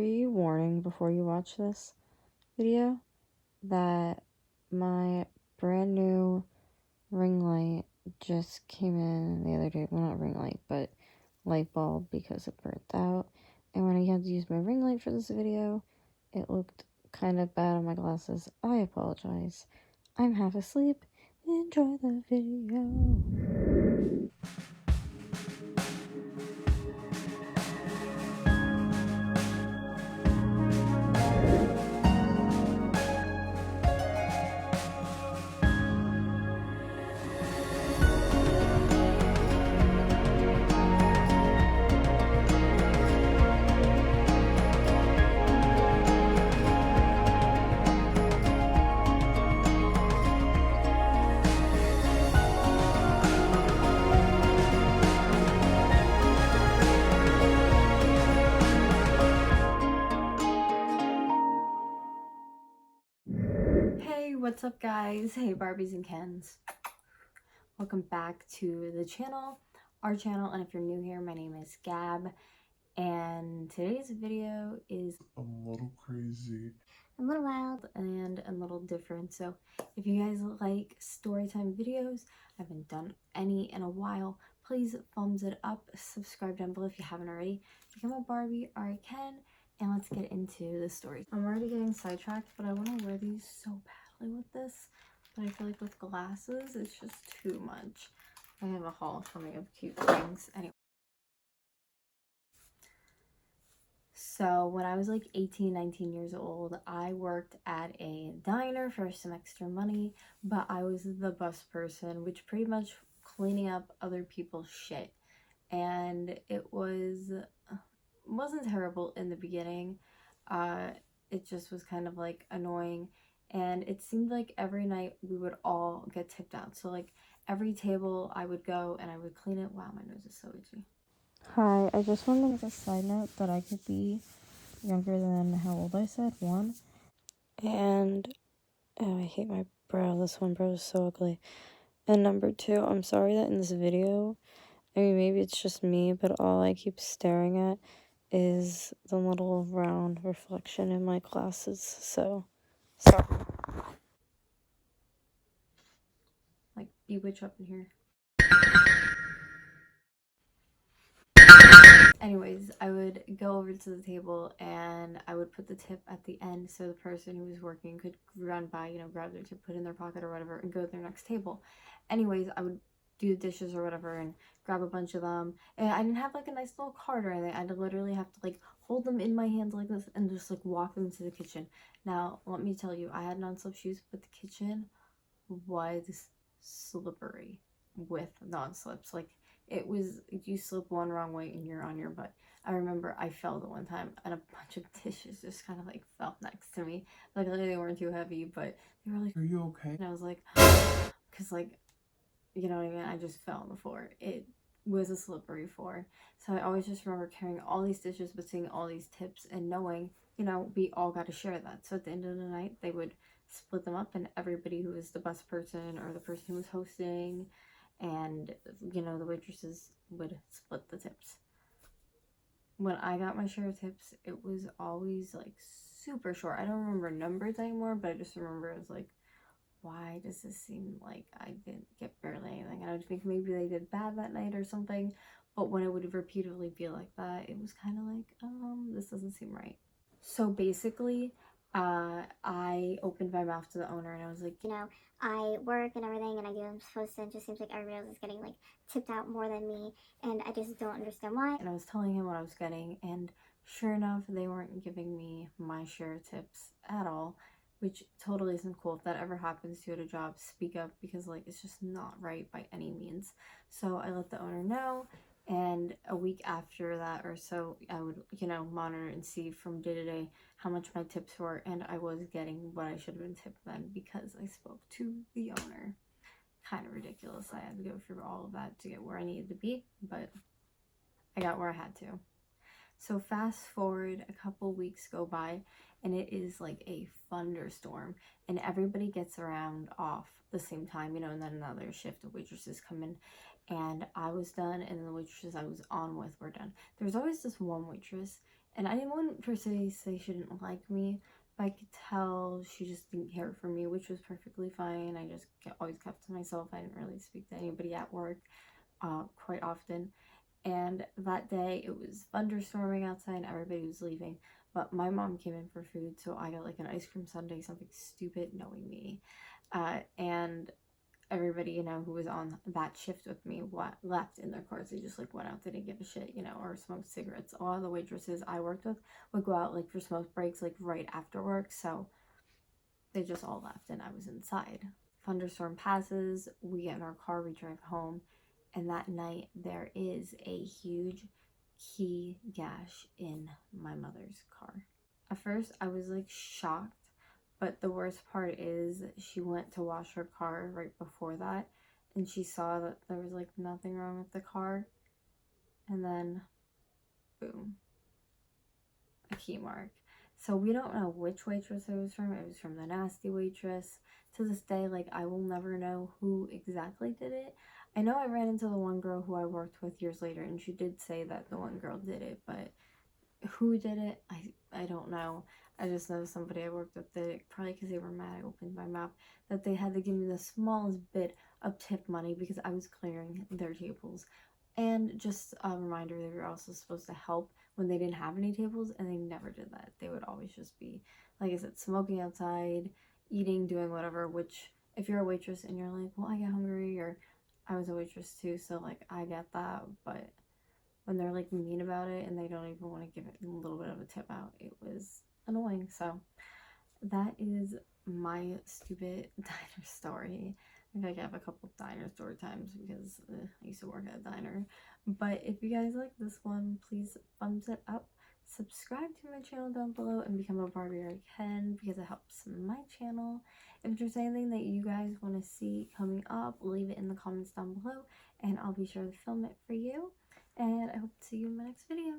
pre-warning before you watch this video that my brand new ring light just came in the other day. Well, not ring light, but light bulb, because it burnt out. And when I had to use my ring light for this video, it looked kind of bad on my glasses. I apologize. I'm half asleep. Enjoy the video. Hey, what's up guys? Hey Barbies and Kens. Welcome back to the channel, our channel, and if you're new here, my name is Gab, and today's video is a little crazy, a little wild, and a little different. So if you guys like story time videos, I haven't done any in a while, please thumbs it up, subscribe down below if you haven't already, become a Barbie or a Ken, and let's get into the story. I'm already getting sidetracked, but I want to wear these so badly with this, but I feel like with glasses it's just too much. I have a haul for me of cute things. Anyway, so when I was like 18, 19 years old, I worked at a diner for some extra money, but I was the bus person, which pretty much cleaning up other people's shit. And it wasn't terrible in the beginning. It just was kind of like annoying, and it seemed like every night we would all get tipped out. So like every table I would go and I would clean it. Wow, my nose is so itchy. Hi, I just wanted to make a side note that I could be younger than how old I said, 1. And oh, I hate my brow. This one brow is so ugly. And number 2, I'm sorry that in this video, I mean, maybe it's just me, but all I keep staring at is the little round reflection in my glasses. So, sorry. Like, bewitch up in here. Anyways, I would go over to the table and I would put the tip at the end so the person who was working could run by, you know, grab their tip, put it in their pocket or whatever, and go to their next table. Anyways, I would do the dishes or whatever and grab a bunch of them. And I didn't have like a nice little cart or anything. I'd literally have to like hold them in my hands like this and just like walk them into the kitchen. Now, let me tell you, I had non-slip shoes, but the kitchen was slippery with non-slips. Like, it was, you slip one wrong way and you're on your butt. I remember I fell the one time and a bunch of dishes just kind of like fell next to me. Luckily they weren't too heavy, but they were like, "Are you okay?" And I was like, because like, you know what I mean? I just fell on the floor. It was a slippery floor. So I always just remember carrying all these dishes, but seeing all these tips and knowing, you know, we all got to share that. So at the end of the night, they would split them up, and everybody who was the bus person or the person who was hosting and, you know, the waitresses would split the tips. When I got my share of tips, it was always like super short. I don't remember numbers anymore, but I just remember it was like, why does this seem like I didn't get barely anything? And I would think maybe they did bad that night or something. But when it would repeatedly be like that, it was kind of like, this doesn't seem right. So basically, I opened my mouth to the owner and I was like, you know, I work and everything and I do what I'm supposed to. It just seems like everybody else is getting like tipped out more than me, and I just don't understand why. And I was telling him what I was getting, and sure enough, they weren't giving me my share of tips at all, which totally isn't cool. If that ever happens to you at a job, speak up, because like it's just not right by any means. So I let the owner know, and a week after that or so, I would, you know, monitor and see from day to day how much my tips were, and I was getting what I should have been tipped then because I spoke to the owner. Kind of ridiculous. I had to go through all of that to get where I needed to be, but I got where I had to. So fast forward, a couple weeks go by and it is like a thunderstorm and everybody gets around off the same time, you know, and then another shift of waitresses come in, and I was done and the waitresses I was on with were done. There's always this one waitress, And I wouldn't per se say she didn't like me, but I could tell she just didn't care for me, which was perfectly fine. I just always kept to myself. I didn't really speak to anybody at work quite often. And that day it was thunderstorming outside and everybody was leaving. But my mom came in for food, so I got like an ice cream sundae, something stupid, knowing me. And everybody, you know, who was on that shift with me left in their cars. They just like went out, they didn't give a shit, you know, or smoked cigarettes. A lot of the waitresses I worked with would go out like for smoke breaks like right after work, so they just all left and I was inside. Thunderstorm passes, we get in our car, we drive home, and that night there is a huge key gash in my mother's car. At first I was like shocked, but the worst part is she went to wash her car right before that and she saw that there was like nothing wrong with the car, and then boom, a key mark. So we don't know which waitress it was from. It was from the nasty waitress. To this day, like, I will never know who exactly did it. I know I ran into the one girl who I worked with years later, and she did say that the one girl did it, but who did it, I don't know. I just know somebody I worked with did it, probably because they were mad I opened my mouth, that they had to give me the smallest bit of tip money because I was clearing their tables. And just a reminder, they were also supposed to help when they didn't have any tables, and they never did that. They would always just be, like I said, smoking outside, eating, doing whatever, which if you're a waitress and you're like, well, I get hungry, or I was a waitress too, so like I get that, but when they're like mean about it and they don't even want to give it a little bit of a tip out, it was annoying. So that is my stupid diner story. I feel like I have a couple diner story times because I used to work at a diner. But if you guys like this one, please thumbs it up. Subscribe to my channel down below and become a Barbie again because it helps my channel. If there's anything that you guys want to see coming up, leave it in the comments down below and I'll be sure to film it for you. And I hope to see you in my next video.